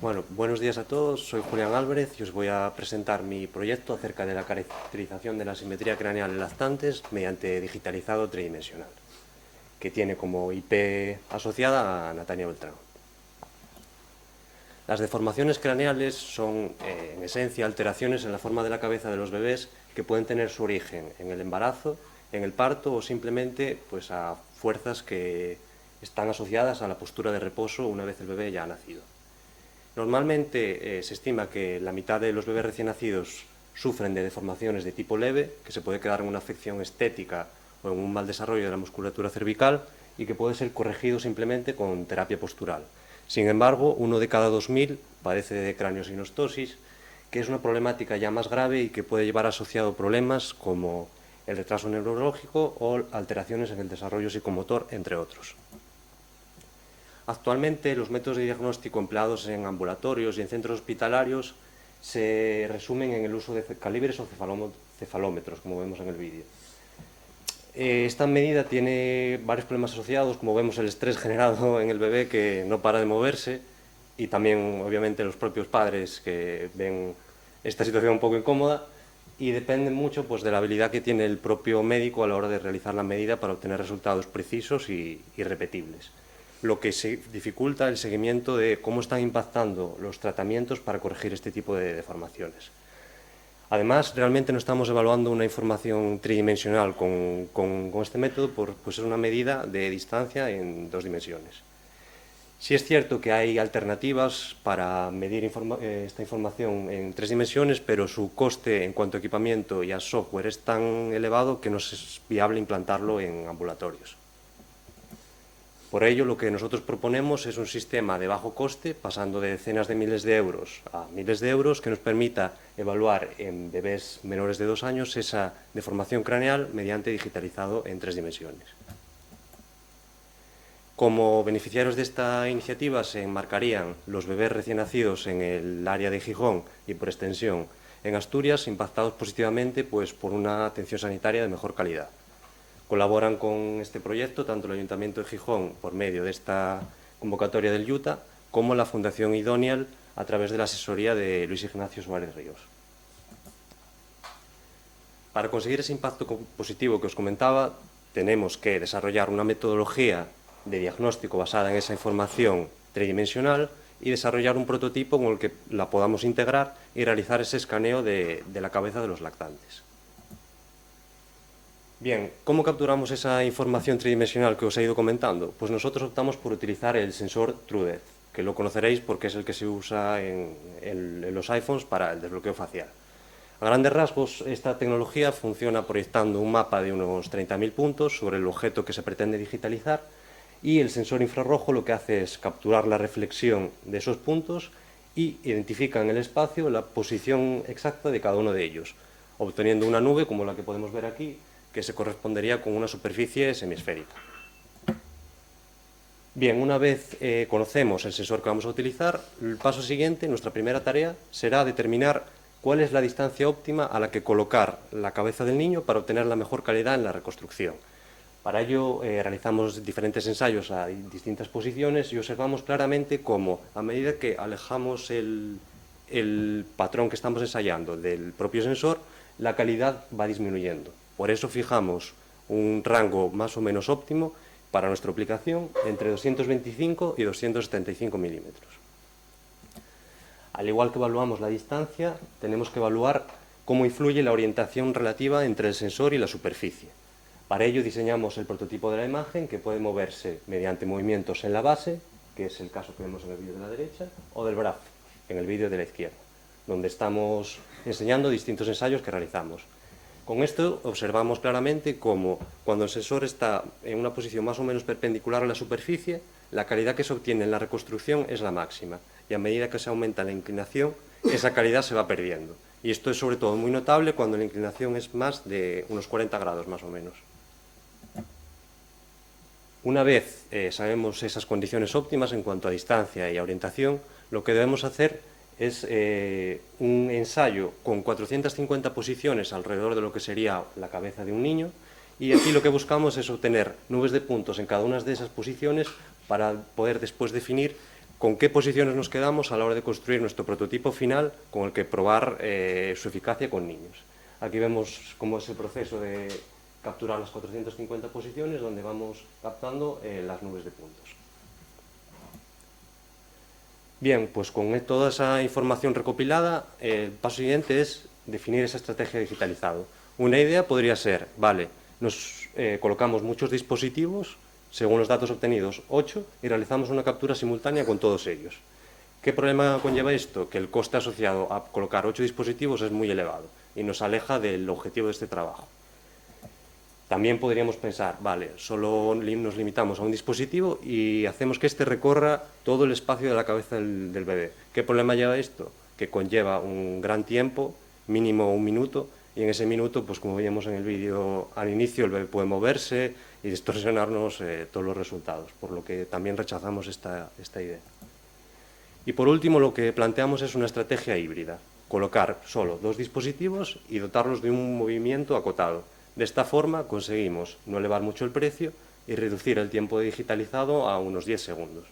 Bueno, buenos días a todos, soy Julián Álvarez y os voy a presentar mi proyecto acerca de la caracterización de la simetría craneal en lactantes mediante digitalizado tridimensional, que tiene como IP asociada a Natania Beltrán. Las deformaciones craneales son, en esencia, alteraciones en la forma de la cabeza de los bebés que pueden tener su origen en el embarazo, en el parto o simplemente pues, a fuerzas que están asociadas a la postura de reposo una vez el bebé ya ha nacido. Normalmente se estima que la mitad de los bebés recién nacidos sufren de deformaciones de tipo leve, que se puede quedar en una afección estética o en un mal desarrollo de la musculatura cervical y que puede ser corregido simplemente con terapia postural. Sin embargo, 1 de cada 2000 padece de craneosinostosis, que es una problemática ya más grave y que puede llevar asociado problemas como el retraso neurológico o alteraciones en el desarrollo psicomotor, entre otros. Actualmente, los métodos de diagnóstico empleados en ambulatorios y en centros hospitalarios se resumen en el uso de calibres o cefalómetros, como vemos en el vídeo. Esta medida tiene varios problemas asociados, como vemos el estrés generado en el bebé que no para de moverse y también, obviamente, los propios padres que ven esta situación un poco incómoda, y depende mucho pues, de la habilidad que tiene el propio médico a la hora de realizar la medida para obtener resultados precisos y repetibles, lo que se dificulta el seguimiento de cómo están impactando los tratamientos para corregir este tipo de deformaciones. Además, realmente no estamos evaluando una información tridimensional con este método por ser una medida de distancia en 2 dimensiones. Sí es cierto que hay alternativas para medir esta información en 3 dimensiones, pero su coste en cuanto a equipamiento y a software es tan elevado que no es viable implantarlo en ambulatorios. Por ello, lo que nosotros proponemos es un sistema de bajo coste, pasando de decenas de miles de euros a miles de euros, que nos permita evaluar en bebés menores de 2 años esa deformación craneal mediante digitalizado en 3 dimensiones. Como beneficiarios de esta iniciativa se enmarcarían los bebés recién nacidos en el área de Gijón y, por extensión, en Asturias, impactados positivamente pues, por una atención sanitaria de mejor calidad. Colaboran con este proyecto tanto el Ayuntamiento de Gijón por medio de esta convocatoria del IUTA como la Fundación Idonial a través de la asesoría de Luis Ignacio Suárez Ríos. Para conseguir ese impacto positivo que os comentaba, tenemos que desarrollar una metodología de diagnóstico basada en esa información tridimensional y desarrollar un prototipo con el que la podamos integrar y realizar ese escaneo de la cabeza de los lactantes. Bien, ¿cómo capturamos esa información tridimensional que os he ido comentando? Pues nosotros optamos por utilizar el sensor TrueDepth, que lo conoceréis porque es el que se usa en los iPhones para el desbloqueo facial. A grandes rasgos, esta tecnología funciona proyectando un mapa de unos 30.000 puntos sobre el objeto que se pretende digitalizar, y el sensor infrarrojo lo que hace es capturar la reflexión de esos puntos y identifica en el espacio la posición exacta de cada uno de ellos, obteniendo una nube como la que podemos ver aquí, que se correspondería con una superficie semisférica. Bien, una vez conocemos el sensor que vamos a utilizar, el paso siguiente, nuestra primera tarea, será determinar cuál es la distancia óptima a la que colocar la cabeza del niño para obtener la mejor calidad en la reconstrucción. Para ello realizamos diferentes ensayos a distintas posiciones y observamos claramente cómo, a medida que alejamos el patrón que estamos ensayando del propio sensor, la calidad va disminuyendo. Por eso fijamos un rango más o menos óptimo para nuestra aplicación entre 225 y 275 milímetros. Al igual que evaluamos la distancia, tenemos que evaluar cómo influye la orientación relativa entre el sensor y la superficie. Para ello diseñamos el prototipo de la imagen, que puede moverse mediante movimientos en la base, que es el caso que vemos en el vídeo de la derecha, o del brazo, en el vídeo de la izquierda, donde estamos enseñando distintos ensayos que realizamos. Con esto observamos claramente cómo cuando el sensor está en una posición más o menos perpendicular a la superficie, la calidad que se obtiene en la reconstrucción es la máxima, y a medida que se aumenta la inclinación, esa calidad se va perdiendo. Y esto es sobre todo muy notable cuando la inclinación es más de unos 40 grados más o menos. Una vez sabemos esas condiciones óptimas en cuanto a distancia y a orientación, lo que debemos hacer es un ensayo con 450 posiciones alrededor de lo que sería la cabeza de un niño, y aquí lo que buscamos es obtener nubes de puntos en cada una de esas posiciones para poder después definir con qué posiciones nos quedamos a la hora de construir nuestro prototipo final con el que probar su eficacia con niños. Aquí vemos cómo es el proceso de capturar las 450 posiciones, donde vamos captando las nubes de puntos. Bien, pues con toda esa información recopilada, el paso siguiente es definir esa estrategia digitalizada. Una idea podría ser, vale, nos colocamos muchos dispositivos, según los datos obtenidos, 8, y realizamos una captura simultánea con todos ellos. ¿Qué problema conlleva esto? Que el coste asociado a colocar 8 dispositivos es muy elevado y nos aleja del objetivo de este trabajo. También podríamos pensar, vale, solo nos limitamos a un dispositivo y hacemos que éste recorra todo el espacio de la cabeza del bebé. ¿Qué problema lleva esto? Que conlleva un gran tiempo, mínimo 1 minuto, y en ese minuto, pues como veíamos en el vídeo al inicio, el bebé puede moverse y distorsionarnos todos los resultados, por lo que también rechazamos esta idea. Y por último, lo que planteamos es una estrategia híbrida, colocar solo 2 dispositivos y dotarlos de un movimiento acotado. De esta forma conseguimos no elevar mucho el precio y reducir el tiempo de digitalizado a unos 10 segundos.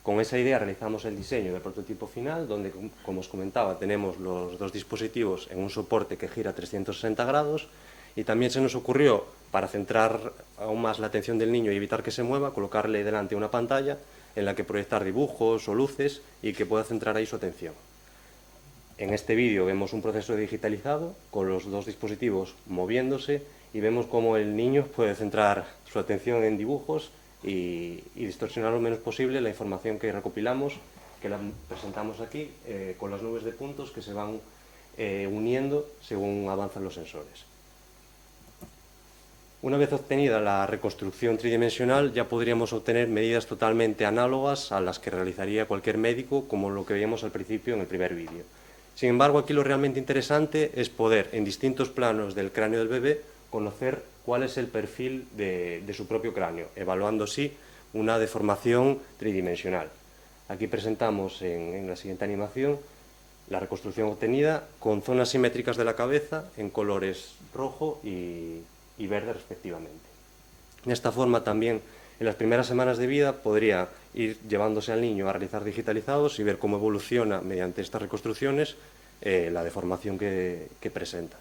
Con esa idea realizamos el diseño del prototipo final, donde, como os comentaba, tenemos los 2 dispositivos en un soporte que gira 360 grados, y también se nos ocurrió, para centrar aún más la atención del niño y evitar que se mueva, colocarle delante una pantalla en la que proyectar dibujos o luces y que pueda centrar ahí su atención. En este vídeo vemos un proceso digitalizado con los 2 dispositivos moviéndose y vemos cómo el niño puede centrar su atención en dibujos y distorsionar lo menos posible la información que recopilamos, que la presentamos aquí, con las nubes de puntos que se van uniendo según avanzan los sensores. Una vez obtenida la reconstrucción tridimensional, ya podríamos obtener medidas totalmente análogas a las que realizaría cualquier médico, como lo que veíamos al principio en el primer vídeo. Sin embargo, aquí lo realmente interesante es poder, en distintos planos del cráneo del bebé, conocer cuál es el perfil de su propio cráneo, evaluando así una deformación tridimensional. Aquí presentamos en la siguiente animación la reconstrucción obtenida con zonas simétricas de la cabeza en colores rojo y verde respectivamente. De esta forma también en las primeras semanas de vida podría ir llevándose al niño a realizar digitalizados y ver cómo evoluciona mediante estas reconstrucciones la deformación que presenta.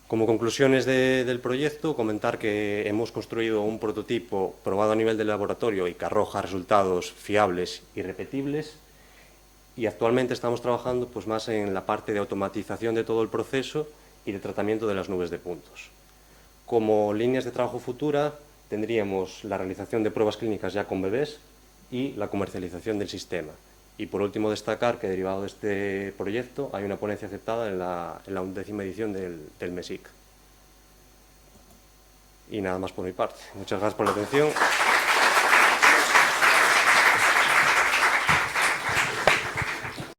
Como conclusiones del proyecto, comentar que hemos construido un prototipo probado a nivel de laboratorio y que arroja resultados fiables y repetibles, y actualmente estamos trabajando pues, más en la parte de automatización de todo el proceso y de tratamiento de las nubes de puntos. Como líneas de trabajo futura tendríamos la realización de pruebas clínicas ya con bebés y la comercialización del sistema. Y por último destacar que derivado de este proyecto hay una ponencia aceptada en la 11ª edición del MESIC. Y nada más por mi parte. Muchas gracias por la atención.